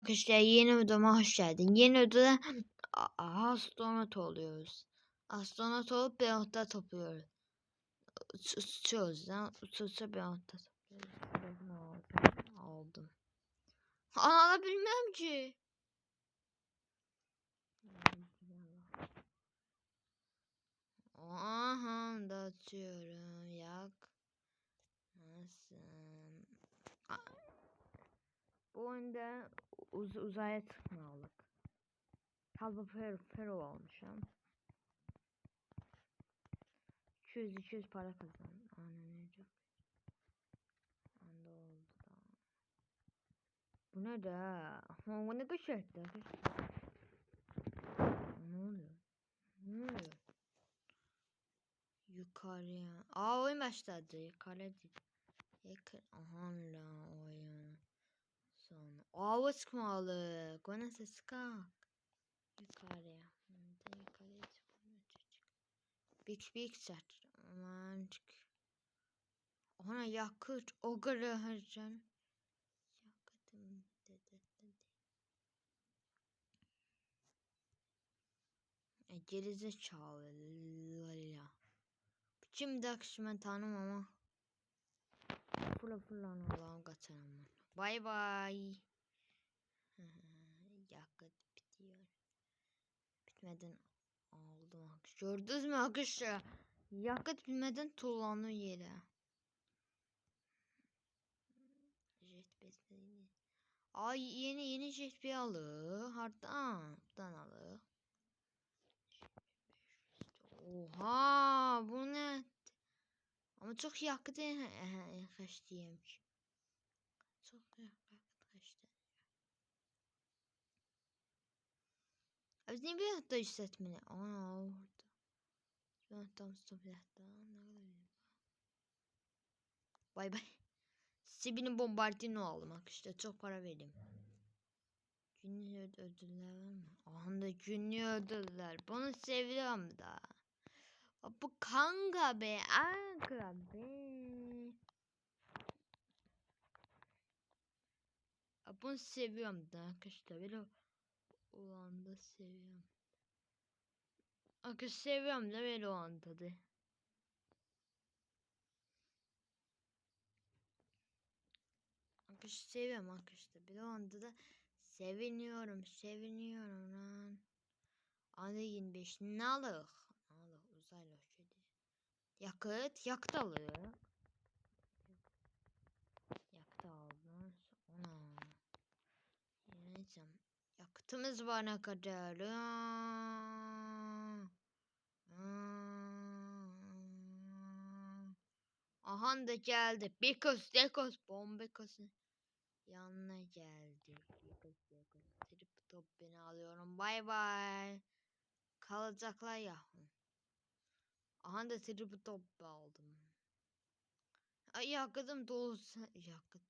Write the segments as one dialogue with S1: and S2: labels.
S1: Arkadaşlar yeni odama hoş geldin. Yeni odada astronot oluyoruz. Astronot olup bir nokta topluyoruz. Uçuyoruz lan. Uçursa bir nokta topluyoruz. Ne oldu? Aldım. Alabilmem ki. Aha da atıyorum. Yak. Nasıl? Bu oyunda uzaya çıkmalık. Tabi Fero olmuşum. 200 para kazan. Aynen öyle. Anda oldu da. Bu ne de? Bu ne kaç etti? Ne oluyor? Ne oluyor? Yukarıya. Oyun başladı. Yukarı değil. Yakın. Aha la oyun. Sonra. O çıkmalı. Gona ses kalk. Yukarıya. Yukarıya çıkmıyor çocuk. Big chat. Aman çık. Ona yakıt. O kadar harcan. Yakıtım. Gerizekalı. Şimdi akşam tanım ama. Fırla Allah'ım kaçarım ben. Bay bay. Yakıt bitiyor. Bitmeden aldım. Gördünüz mü arkadaşlar? Yakıt bitmeden tullanıyor yere. Jetpack'leri. Ay yeni jetpack alı. Buradan alı. Oha bu ne? Ama çok yakıt kaçtıyım. Çok yakıt kaçtı. Biz niye bir hatta hissetmeni? Ana orada. Ben tam stop bir hatta. Ne kadar iyi. Bay bay. Sibinin bombardino aldım arkadaşlar. Çok para verdim. Günlük ödüller var mı? Anda günlük ödüller. Bunu seviyorum da. Bu kanka be. Kanka be. Bunu seviyorum da arkadaşlar. Böyle olan da seviyorum. Arkadaşlar seviyorum da böyle olan tadı. Arkadaşlar seviyorum arkadaşlar. Bir anda da seviniyorum lan. Anda 25 ne alık? Uzaylı şöyle. Yakıt alıyor. Yakıt aldım. Ona. Yeneceğim. Yakıtımız var ne kadar? Aha da geldi. Bekos bombekos'un yanına geldi. Bekos. Trip top beni alıyorum. Bay bay. Kalacaklar ya. Aha da trip top aldım. Ay yakıtım dolsa yakıt.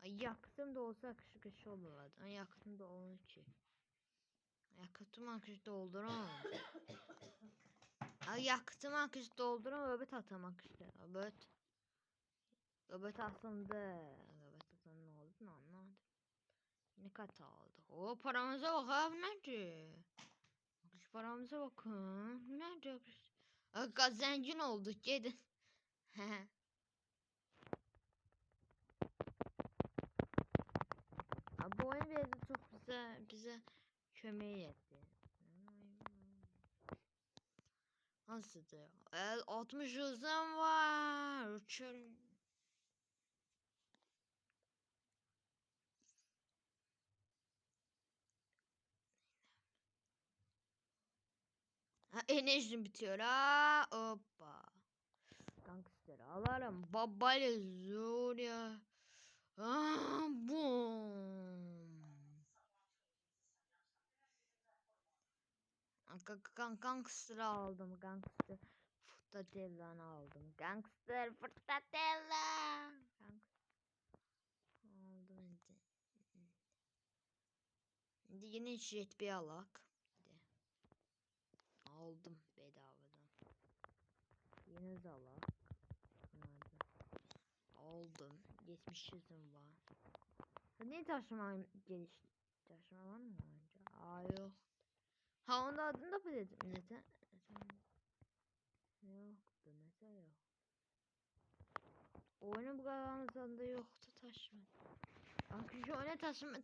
S1: Ay yakıtım da olsa kış olurlardı. Ay yakıtım da olur ki. Yakıtım akış dolduramam. Ay yakıtım akış dolduramam. Öbet atamak işte. Öbet aslında. Öbet aslında ne oldu anlamadım. Ne kat aldı. O paramıza bak abi nerede? Akış paramıza bakın. Nerede akış? Akış zengin olduk gidin. Bu oyun çok bize kömeği etti. Nasıl diyor? 60 hızım var. Uçuyorum. Enerjim bitiyor. Hoppa. Gangster alarım. Babayla zor ya. Boom. Gangster aldım. Gangster. Fırtatella'nı aldım. Gangster Fırtatella. Aldım. Şimdi yine jet bir alak. Aldım bedavadan. Yine zalak. Aldım. geçmiş yüzüm var. Ne taşıma var mı önce? Aa yok. Ha onun adını da dedim zaten. Yoktu mesela yok. Oyunun bu kadar azaldı yoktu taşıma. Arkadaşlar oyuna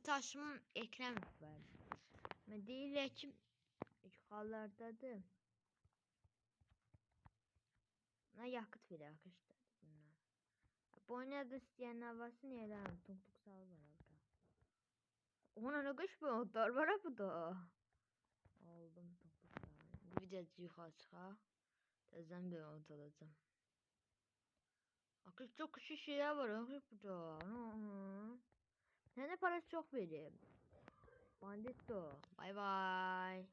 S1: taşıma ekran var. Ben değil ki yukarılardadır. Ne yakıt veriyor arkadaşlar bunlar. Bu oyunda isteyenler varsa niyeler tuk sağ var orada. Ona ne kış bu otlar var bu da. Aldım tuk sağ. Bir de yukarı çıkar. Tezden bir ot alacağım. Arkadaşlar çok küçük şeyler var arkadaşlar burada. Ne parası çok vereyim. Bandito. Bye bye.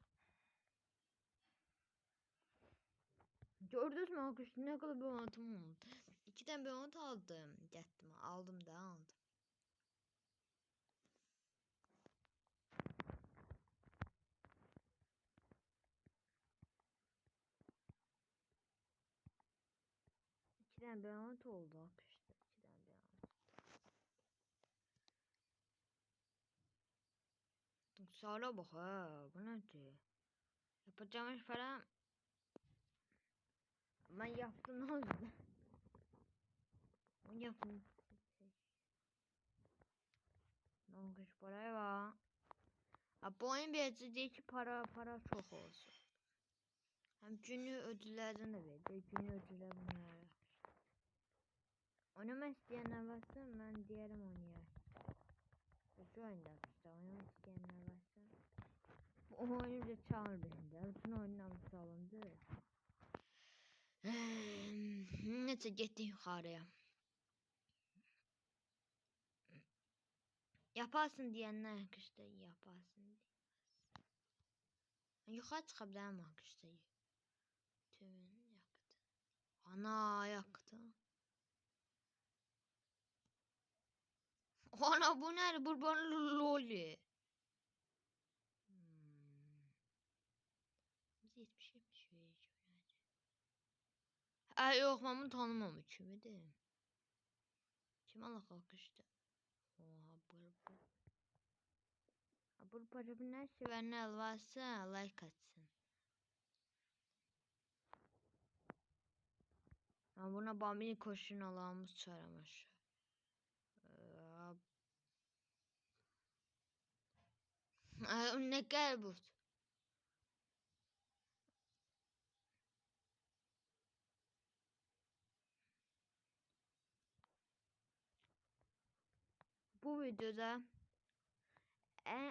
S1: Gördünüz mü arkadaşlar ne kadar bir anlatım oldu. 2 tane bir anlat aldım. Gettim aldım da aldım. İki tane bir anlat oldu arkadaşlar. 2 tane bir anlat. Sağla bak ha. Bu nedir? Yapacağım iş falan. Ben yaptım ne oldu? Ben yaptım. Ne olmuş paraya var. Bu oyun bir ki para çok olsun. Hem günlük ödüllerden de verdi. Günlük ödüller bunlara. Oynamak isteyenler varsa ben diyelim oynayar. Şu oyunda işte oynamak isteyenler varsa. Bu oyunu bile çağır beni. Bütün oyundan salındı. Neyse gittim yukarıya. Yaparsın diyenler işte yaparsın. Yukarı çıkabilirim arkadaşlar. Tüm yaktı. Ana yaktı. Ana bu ne? Bu loli. 70 verici. Ay yok ben bunu tanımam kimidi. Kim Allah kalkıştı. Oha bu para bir ne sevenler varsa like atsın. Ben buna bambini koşun Allah'ımız çağırmış. Ne gel bu? Bu videoda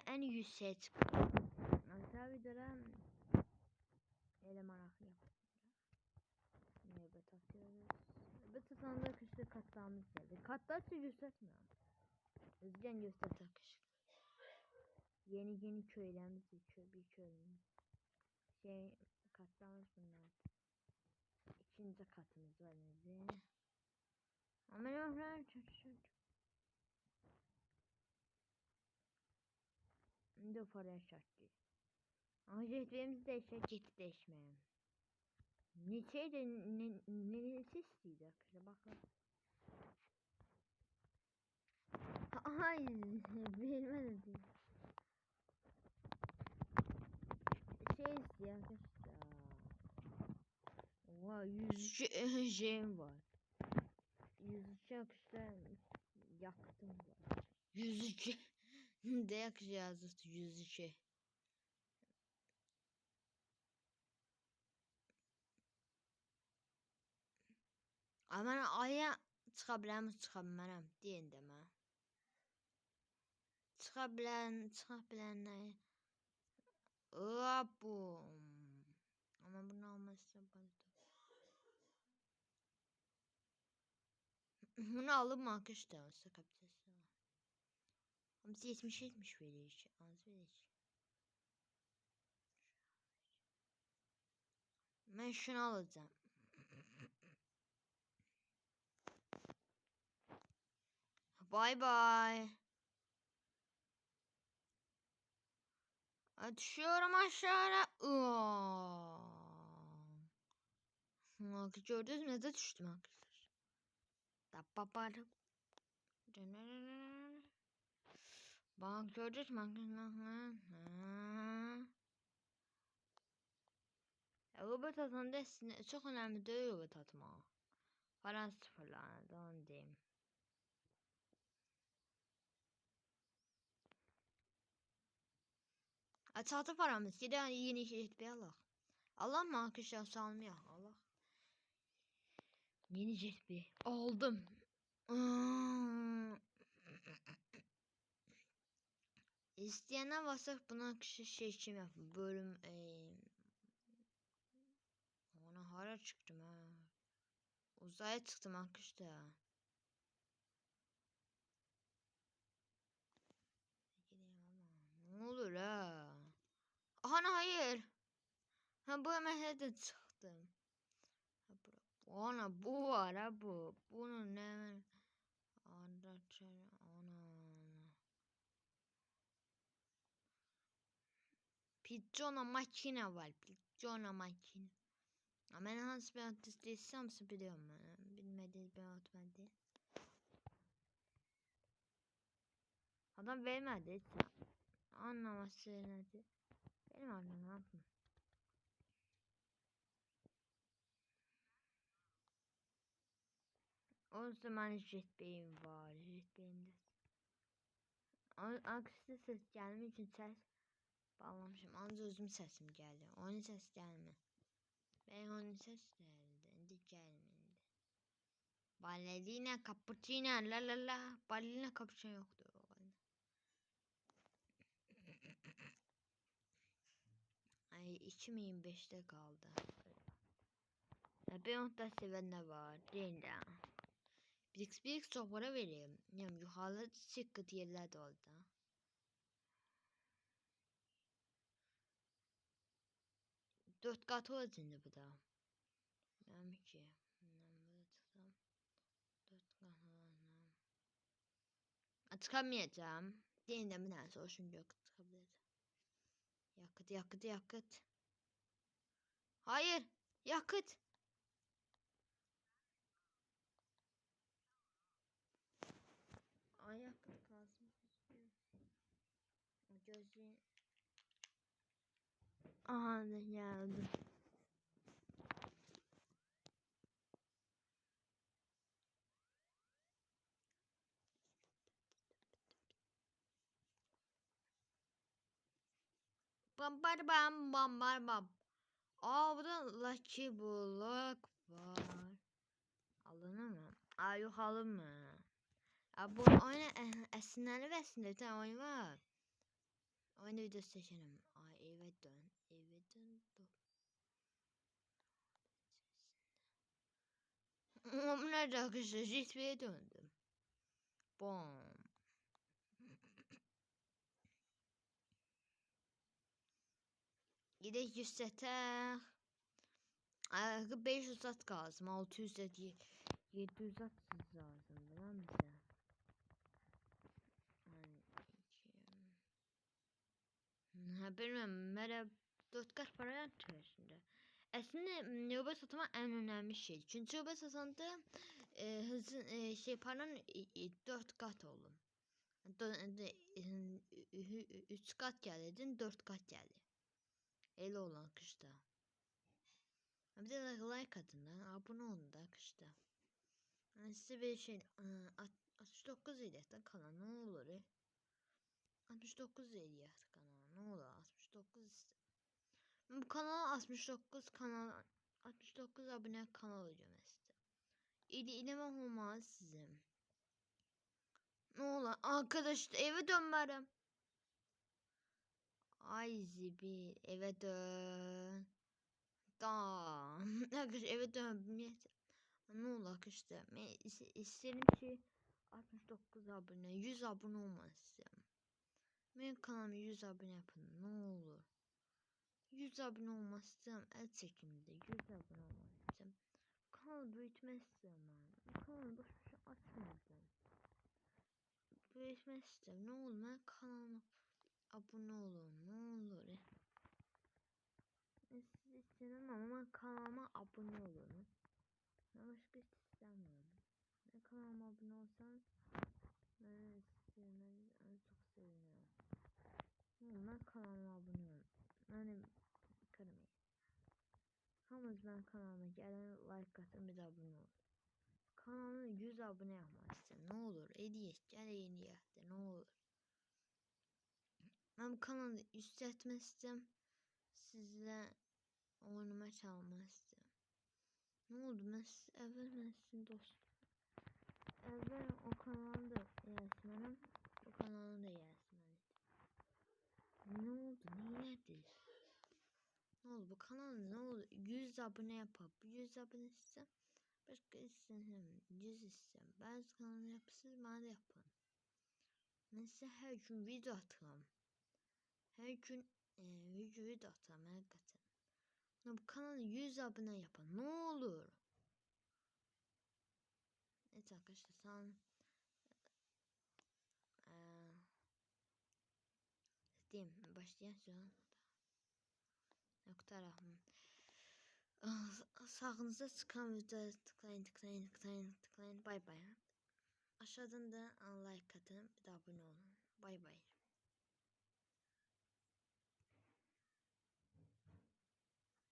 S1: en yüksek çıktı. Mesela videoda eleman akı yapıyoruz. Nöbet atıyoruz. Nöbet atanda kışta katlarımız geldi. Katlarsa göstermiyor. Özgen göster takışık. Yeni köylerimiz bir köyümüz. Katlarımız bunlar. 2. katımız var bizim. Ama yok çok. Ne paraya şartlı. Ama jetlerimizi değişmeyelim. Nietzsche'de nesi istiydi arkadaşlar bakın. Ay bilmedim. Şey istiyor arkadaşlar. Oha 100 şeyim var. 103 arkadaşlar yaktım var. 102 de yakacağız 102. Ama aya çıkabilmem deyin deme. Çıkabilen ne? Bum. Ama bunu almazsa baldı. Bunu alım arkadaşlar olsa kapitası. Ama 70 veriyor. Az veriyor. Ben şunu alacağım. Bye bye. Düşüyorum aşağıya. Gördünüz mü? Ne düştüm arkadaşlar. Bank gördük mü? Robot atanda çok önemli değil robot atma. Falan sıfırlandı onu diyeyim. Çatı paramız gidelim yeni şey etmeye Allah. Allah mı arkadaşlar salmıyor Allah. Yeni jetpack aldım. İsteyene basıp buna kişi şey için yapın. Bölüm ona hara çıktım ha. Uzaya çıktım arkadaşlar. Ne olur ha? Ana hayır. Ha bu meselede çıktım. Ha ana bu var ha bu. Bunun ne? Ana. Pizzona makine var. Pizzona makine. Ama ben hangi bir artist değilsem biliyorum ben. Bilmediği bir artist değil. Adam vermedi hiç. Anlaması nedir? Benim annem ne yapayım? O zaman jetpack'im var. Jetpack'imde. Aksine ses gelmek için ses bağlamışım. Ancak özüm sesim geldi. Onun ses gelme. Ben onun ses geldi. İndi gelmedi. Ballerina cappuccino la la la. Ballerina cappuccino yoktu. Ay 2025'te kaldı. Ben onu da sevenler var. Değil de. Birix çok para vereyim. Yani yukarıda çıkıt yerler de oldu. Dört katı oldu bu da. Yani ki. Burada tutalım. Dört katı oldu. Çıkamayacağım. Yeniden bir tane soruşun yok. Çıkabilir. Yakıt. Hayır. Yakıt. Ay yakıt lazım. Gözlüğü. Aha da geldi. Bam. Aa burada Lucky Block var. Alınır mı? Aa yok alınmır. Aa bu oyuna esinlenli ve esinlenli bir tane oyun var. Oyunu videosu seçelim. Ay eve dön. Nerede arkadaşlar? Jetpack'e döndüm. Bom. Gidelim 100 sete. 500 sat lazım. 600 set 700 sat lazım. Değil mi bize? Ha bilmem. Merhaba. 4 kat para yatıyor şimdi. Aslında nöbet satma en önemli şey. Çünkü nöbet satanda hızın paranın 4 kat olur. 3 kat geldi, 4 kat geldi. Öyle olan kışta. Bir de like atın da, abone olun da kışta. Yani size bir şey 69 hediyette kalan ne olur 69 hediyet kanal ne olur 69 bu kanala 69 abone kanal olacağım işte. İleme olmaz sizin. Ne olur arkadaşlar eve dönmerim. Ay zibi eve dön. Da arkadaşlar eve dön. Ne olur arkadaşlar. İsterim ki 69 abone 100 abone olmasın. Benim kanalıma 100 abone yapın ne olur. 100 abone olmasın el çekimde 100 abone olmasın. Kanalı büyütmezsem ben. Kanalı boş boş açmayacağım. Büyütmezsem ne olur ben kanalıma abone olun ne olur. Siz istemem ama kanalıma abone olun. Ben başka hiç istemiyorum. Ben kanalıma abone olsan Evet, ben çok seviniyorum. Ben kanalıma abone olun. Yani kırmayın. Hamınız ben kanalıma gelin, like atın, bir de abone olun. Kanalına 100 abone yapmak istedim. Ne olur hediye gel yeni yaptı, ne olur. Ben bu kanalı yükseltmek istedim. Sizle oynama çalmak istedim. Ne oldu? Ben sizin dostum. Evvel o kanalı da yersin, bu kanalı da yersin. Ne oldu? Niyedir? Ne oldu? Bu kanal ne oldu? 100 abone yapıp 100 abone istem. Başka istem 100 istem. Bazı kanalı yapısız bana da yapın. Mesela her gün video atıyorum. Her gün videoyu da atıyorum hakikaten. Bu kanalı 100 abone yapın. Ne olur? Evet arkadaşlar sen diyeyim başlayan şu an. Yok tarafım. Sağınıza çıkan videoya tıklayın. Bay bay. Aşağıdan da like atın, bir de abone olun. Bay bay.